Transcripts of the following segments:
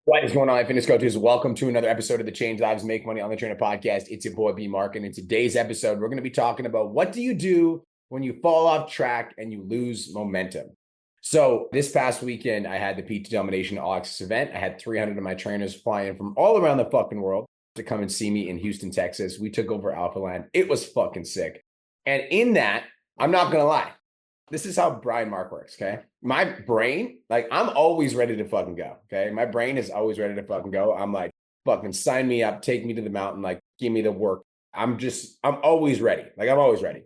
What is going on, fitness coaches? Welcome to another episode of the Change Lives Make Money on the Trainer podcast. It's your boy B Mark, and in today's episode, we're going to be talking about what do you do when you fall off track and you lose momentum. So this past weekend, I had the PT Domination All Access event. I had 300 of my trainers flying from all around the fucking world to come and see me in Houston, Texas. We took over Alpha Land. It was fucking sick. And in that, I'm not going to lie, this is how Brian Mark works, okay? My brain, like, I'm always ready to fucking go, okay? My brain is always ready to fucking go. I'm like, fucking sign me up, take me to the mountain, like, give me the work. I'm always ready. Like, I'm always ready.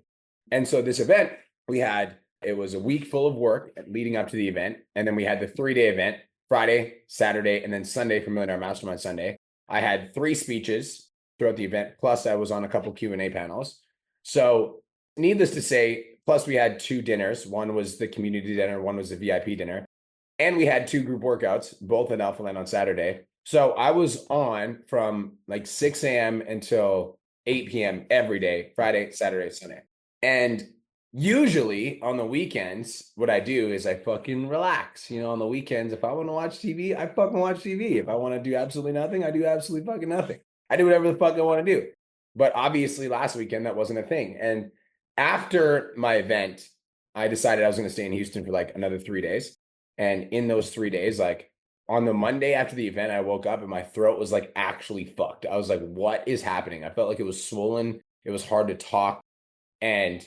And so this event it was a week full of work leading up to the event. And then we had the 3-day event, Friday, Saturday, and then Sunday for Millionaire Mastermind Sunday. I had 3 speeches throughout the event, plus I was on a couple Q&A panels. So needless to say, plus we had 2 dinners. One was the community dinner, one was the VIP dinner. And we had 2 group workouts, both at Alpha Land on Saturday. So I was on from like 6 a.m. until 8 p.m. every day, Friday, Saturday, Sunday. And usually on the weekends, what I do is I fucking relax. On the weekends, if I want to watch TV, I fucking watch TV. If I want to do absolutely nothing, I do absolutely fucking nothing. I do whatever the fuck I want to do. But obviously last weekend, that wasn't a thing. And after my event, I decided I was going to stay in Houston for like another 3 days. And in those 3 days, like on the Monday after the event, I woke up and my throat was like actually fucked. I was like, what is happening? I felt like it was swollen. It was hard to talk. And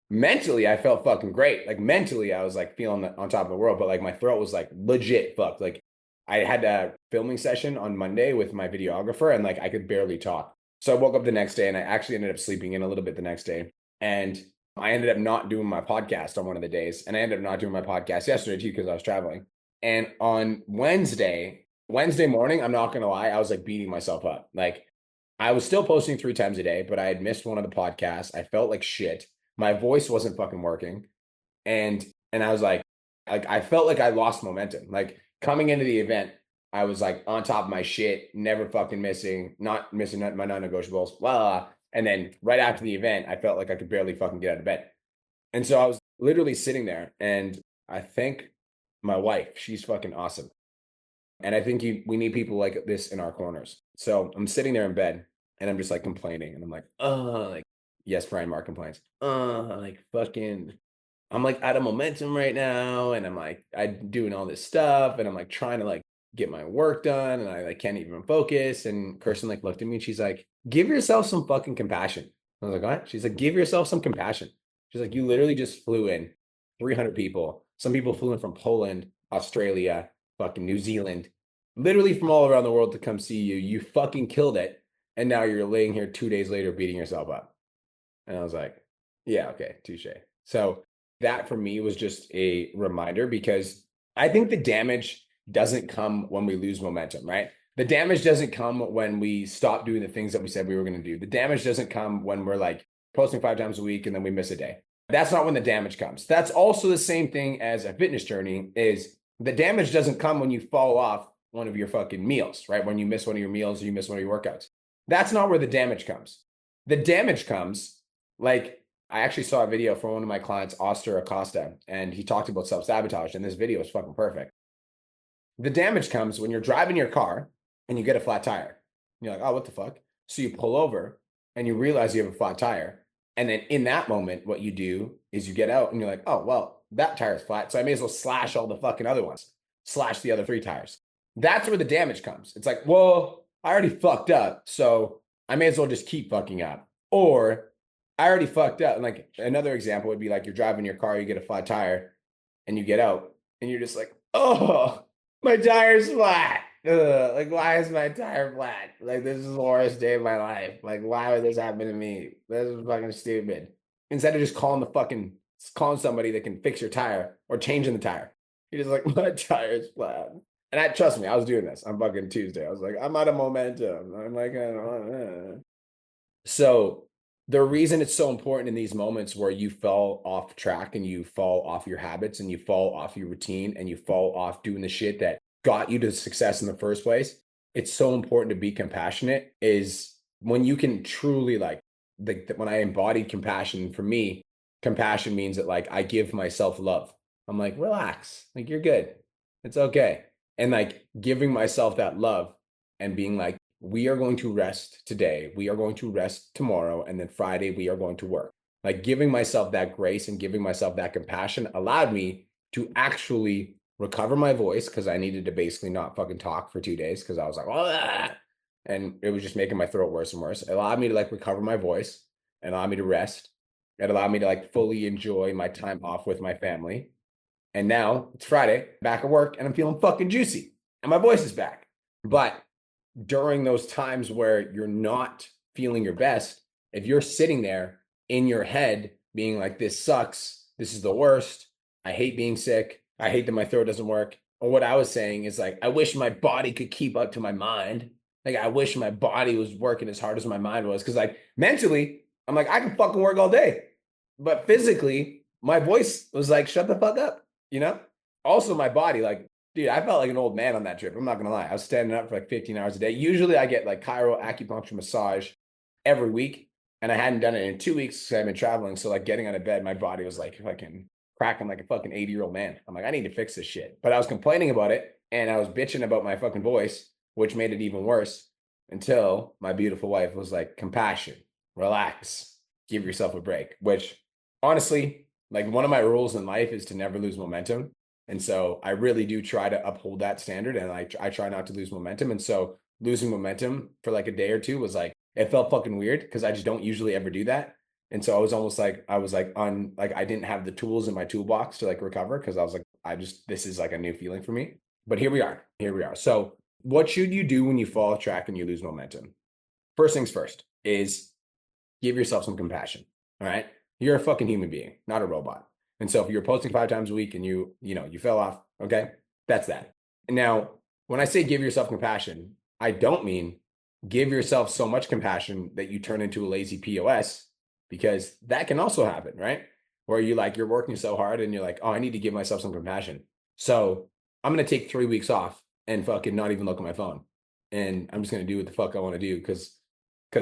mentally, I felt fucking great. Like mentally, I was like feeling on top of the world, but like my throat was like legit fucked. Like I had a filming session on Monday with my videographer and like I could barely talk. So I woke up the next day and I actually ended up sleeping in a little bit the next day. And I ended up not doing my podcast on one of the days. And I ended up not doing my podcast yesterday too, because I was traveling. And on Wednesday morning, I'm not going to lie, I was like beating myself up. Like I was still posting 3 times a day, but I had missed one of the podcasts. I felt like shit. My voice wasn't fucking working. And I was like I felt like I lost momentum. Like coming into the event, I was like on top of my shit, never fucking not missing my non-negotiables, blah, blah, blah. And then right after the event, I felt like I could barely fucking get out of bed. And so I was literally sitting there and I think my wife, she's fucking awesome. And I think we need people like this in our corners. So I'm sitting there in bed and I'm just like complaining. And I'm like, oh, like, yes, Brian Mark complains. Like fucking, I'm like out of momentum right now. And I'm doing all this stuff. And I'm like trying to like get my work done. And I like can't even focus. And Kirsten like looked at me and she's like, give yourself some fucking compassion. I was like, what? She's like, give yourself some compassion. She's like, you literally just flew in 300 people. Some people flew in from Poland, Australia, fucking New Zealand, literally from all around the world to come see you. You fucking killed it. And now you're laying here 2 days later beating yourself up. And I was like, yeah, okay, touche. So that for me was just a reminder because I think the damage doesn't come when we lose momentum, right? The damage doesn't come when we stop doing the things that we said we were going to do. The damage doesn't come when we're like posting 5 times a week and then we miss a day. That's not when the damage comes. That's also the same thing as a fitness journey is the damage doesn't come when you fall off one of your fucking meals, right? When you miss one of your meals or you miss one of your workouts. That's not where the damage comes. The damage comes like I actually saw a video from one of my clients, Oster Acosta, and he talked about self-sabotage, and this video is fucking perfect. The damage comes when you're driving your car and you get a flat tire. You're like, oh, what the fuck? So you pull over and you realize you have a flat tire. And then in that moment, what you do is you get out and you're like, oh, well, that tire's flat. So I may as well slash all the fucking other ones, slash the other 3 tires. That's where the damage comes. It's like, well, I already fucked up. So I may as well just keep fucking up. Or I already fucked up. And like another example would be like you're driving your car, you get a flat tire and you get out and you're just like, oh, my tire's flat. Ugh, like, why is my tire flat? Like, this is the worst day of my life. Like, why would this happen to me? This is fucking stupid. Instead of just calling somebody that can fix your tire or changing the tire, you're just like, my tire's flat. And trust me, I was doing this on fucking Tuesday. I was like, I'm out of momentum. I'm like, I don't. So the reason it's so important in these moments where you fall off track and you fall off your habits and you fall off your routine and you fall off doing the shit that got you to success in the first place, it's so important to be compassionate is when you can truly when I embodied compassion, for me, compassion means that like I give myself love. I'm like, relax, like you're good. It's okay. and like giving myself that love and being like, we are going to rest today. We are going to rest tomorrow. And then Friday, we are going to work. Like giving myself that grace and giving myself that compassion allowed me to actually recover my voice because I needed to basically not fucking talk for 2 days because I was like, oh, and it was just making my throat worse and worse. It allowed me to like recover my voice and allowed me to rest. It allowed me to like fully enjoy my time off with my family. And now it's Friday, back at work, and I'm feeling fucking juicy and my voice is back. But during those times where you're not feeling your best, if you're sitting there in your head being like, this sucks, this is the worst, I hate being sick, I hate that my throat doesn't work. Or what I was saying is like, I wish my body could keep up to my mind. Like, I wish my body was working as hard as my mind was. Cause like mentally, I'm like, I can fucking work all day. But physically, my voice was like, shut the fuck up, you know? Also, my body, like, dude, I felt like an old man on that trip. I'm not gonna lie. I was standing up for like 15 hours a day. Usually I get like chiro, acupuncture, massage every week. And I hadn't done it in 2 weeks because I've been traveling. So like getting out of bed, my body was like fucking cracking like a fucking 80-year-old man. I'm like, I need to fix this shit. But I was complaining about it and I was bitching about my fucking voice, which made it even worse until my beautiful wife was like, compassion, relax, give yourself a break, which honestly, like one of my rules in life is to never lose momentum. And so I really do try to uphold that standard and I try not to lose momentum. And so losing momentum for like a day or two was like, it felt fucking weird because I just don't usually ever do that. And so I was almost like, I was like on, like, I didn't have the tools in my toolbox to like recover because I was like, this is like a new feeling for me. But here we are. Here we are. So what should you do when you fall off track and you lose momentum? First things first is give yourself some compassion. All right. You're a fucking human being, not a robot. And so if you're posting 5 times a week and you fell off, okay, that's that. Now, when I say give yourself compassion, I don't mean give yourself so much compassion that you turn into a lazy POS, because that can also happen, right? Where you're working so hard and you're like, oh, I need to give myself some compassion. So I'm going to take 3 weeks off and fucking not even look at my phone. And I'm just going to do what the fuck I want to do because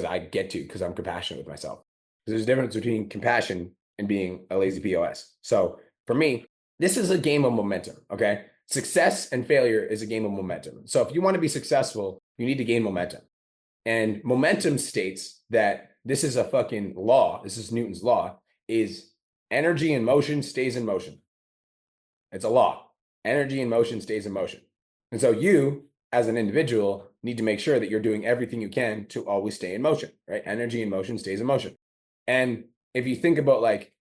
I get to, because I'm compassionate with myself. There's a difference between compassion and being a lazy POS. So for me, this is a game of momentum, okay? Success and failure is a game of momentum. So if you want to be successful, you need to gain momentum. And momentum states that this is a fucking law. This is Newton's law, is energy in motion stays in motion. It's a law. Energy in motion stays in motion. And so you, as an individual, need to make sure that you're doing everything you can to always stay in motion, right? Energy in motion stays in motion. And if you think about like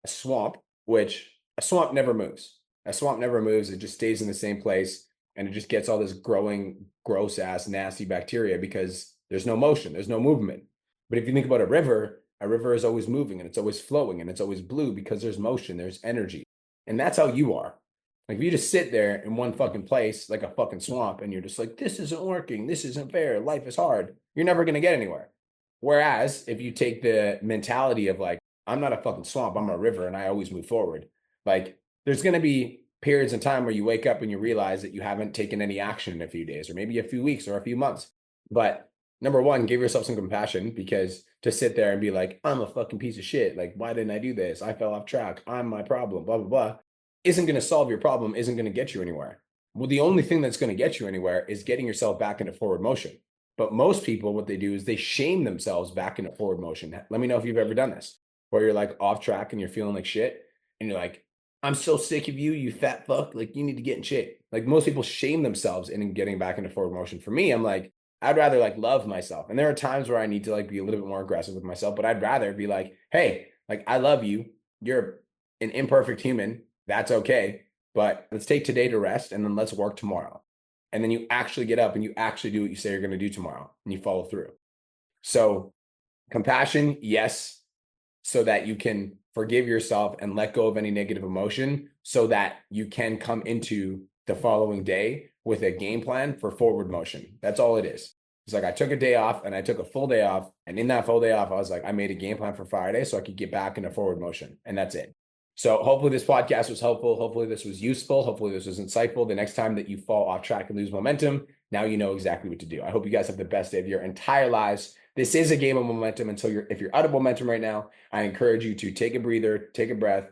a swamp, which a swamp never moves. A swamp never moves. It just stays in the same place and it just gets all this growing, gross ass, nasty bacteria because there's no motion, there's no movement. But if you think about a river is always moving and it's always flowing and it's always blue because there's motion, there's energy. And that's how you are. Like if you just sit there in one fucking place, like a fucking swamp, and you're just like, this isn't working, this isn't fair, life is hard, you're never going to get anywhere. Whereas if you take the mentality of like, I'm not a fucking swamp, I'm a river and I always move forward. Like there's going to be periods in time where you wake up and you realize that you haven't taken any action in a few days or maybe a few weeks or a few months. But number one, give yourself some compassion, because to sit there and be like, I'm a fucking piece of shit. Like, why didn't I do this? I fell off track. I'm my problem, blah, blah, blah, isn't going to solve your problem, isn't going to get you anywhere. Well, the only thing that's going to get you anywhere is getting yourself back into forward motion. But most people, what they do is they shame themselves back into forward motion. Let me know if you've ever done this, where you're like off track and you're feeling like shit. And you're like, I'm so sick of you, you fat fuck. Like you need to get in shape. Like most people shame themselves in getting back into forward motion. For me, I'm like, I'd rather like love myself. And there are times where I need to like be a little bit more aggressive with myself, but I'd rather be like, hey, like I love you. You're an imperfect human. That's okay. But let's take today to rest and then let's work tomorrow. And then you actually get up and you actually do what you say you're going to do tomorrow and you follow through. So compassion, yes, so that you can forgive yourself and let go of any negative emotion so that you can come into the following day with a game plan for forward motion. That's all it is. It's like I took a day off and I took a full day off. And in that full day off, I was like, I made a game plan for Friday so I could get back into forward motion. And that's it. So hopefully this podcast was helpful. Hopefully this was useful. Hopefully this was insightful. The next time that you fall off track and lose momentum, now you know exactly what to do. I hope you guys have the best day of your entire lives. This is a game of momentum until if you're out of momentum right now, I encourage you to take a breather, take a breath,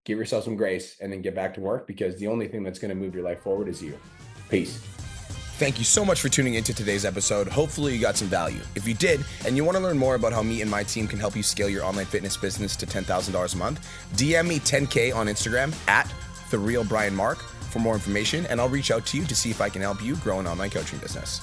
give yourself some grace, and then get back to work, because the only thing that's going to move your life forward is you. Peace. Thank you so much for tuning into today's episode. Hopefully you got some value. If you did, and you want to learn more about how me and my team can help you scale your online fitness business to $10,000 a month, DM me 10K on Instagram at TheRealBrianMark for more information, and I'll reach out to you to see if I can help you grow an online coaching business.